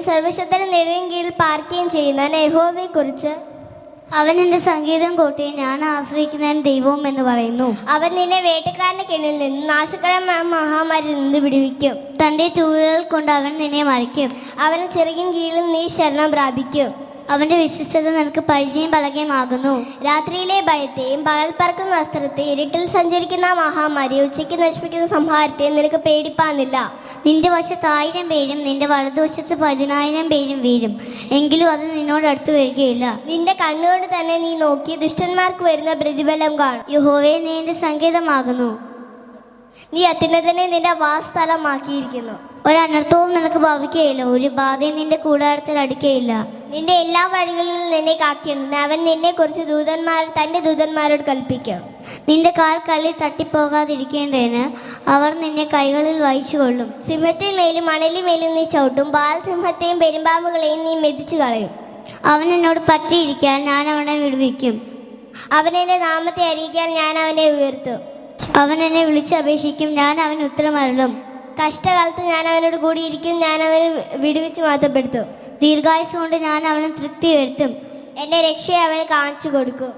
സർവശക്തന് നിഴലിൻ കീഴിൽ പാർക്കുകയും ചെയ്യുന്നവൻ യഹോവയെക്കുറിച്ച് അവൻ എൻ്റെ സംഗീതം കോട്ടയും ഞാൻ ആശ്രയിക്കുന്നവൻ ദൈവവും എന്ന് പറയുന്നു. അവൻ നിന്നെ വേട്ടക്കാരന്റെ കീഴിൽ നിന്ന് നാശകരമായ മഹാമാരിയിൽ നിന്ന് വിടുവിക്കും. തൻ്റെ തൂവലുകൾ കൊണ്ട് അവൻ നിന്നെ മറിക്കും. അവന് ചിറകിൻ കീഴിൽ നീ ശരണം പ്രാപിക്കും. അവന്റെ വിശ്വസ്തത നിനക്ക് പരിചയം പലകയുമാകുന്നു. രാത്രിയിലെ ഭയത്തെയും പകൽ പറക്കുന്ന വസ്ത്രത്തെ ഇരുട്ടിൽ സഞ്ചരിക്കുന്ന മഹാമാരി ഉച്ചയ്ക്ക് നശിപ്പിക്കുന്ന സംഹാരത്തെ നിനക്ക് പേടിപ്പാനില്ല. നിന്റെ വശത്ത് 1000 പേരും നിന്റെ വലതുവശത്ത് 10,000 പേരും വീഴും, എങ്കിലും അത് നിന്നോട് അടുത്ത് വരികയില്ല. നിന്റെ കണ്ണുകൊണ്ട് തന്നെ നീ നോക്കി ദുഷ്ടന്മാർക്ക് വരുന്ന പ്രതിഫലം കാണും. യഹോവേ, നീ എന്റെ സങ്കേതമാകുന്നു, നീ അത്യുന്നതനെ നിന്റെ വാസസ്ഥലമാക്കിയിരിക്കുന്നു. ഒരനർത്ഥവും നിനക്ക് ഭവിക്കുകയില്ല, ഒരു ബാധയും നിന്റെ കൂടാരത്തിൽ അടുക്കുകയില്ല. നിന്റെ എല്ലാ വഴികളിലും നിന്നെ കാക്കിയിട്ടുണ്ട്. അവൻ നിന്നെ കുറിച്ച് തന്റെ ദൂതന്മാരോട് കൽപ്പിക്കും. നിന്റെ കാൽ കല്ലിൽ തട്ടിപ്പോകാതിരിക്കേണ്ടതിന് അവർ നിന്നെ കൈകളിൽ വഹിച്ചുകൊള്ളും. സിംഹത്തിന്മേലും മണലിന്മേലും നീ ചവിട്ടും, ബാലസിംഹത്തെയും പെരുമ്പാമ്പുകളെയും നീ മെതിച്ചു കളയും. അവൻ എന്നോട് പറ്റിയിരിക്കാൻ ഞാൻ അവനെ വിടുവിക്കും. അവൻ എൻ്റെ നാമത്തെ അറിയിക്കാൻ ഞാൻ അവനെ ഉയർത്തും. അവൻ എന്നെ വിളിച്ചപേക്ഷിക്കും, ഞാൻ അവന് ഉത്തരമരുളും. കഷ്ടകാലത്ത് ഞാൻ അവനോട് കൂടിയിരിക്കും, ഞാൻ അവനെ വിടുവിച്ച് മാറ്റപ്പെടുത്തും. ദീർഘായുസ് കൊണ്ട് ഞാൻ അവന് തൃപ്തി വരുത്തും, എൻ്റെ രക്ഷയെ അവന് കാണിച്ചു കൊടുക്കും.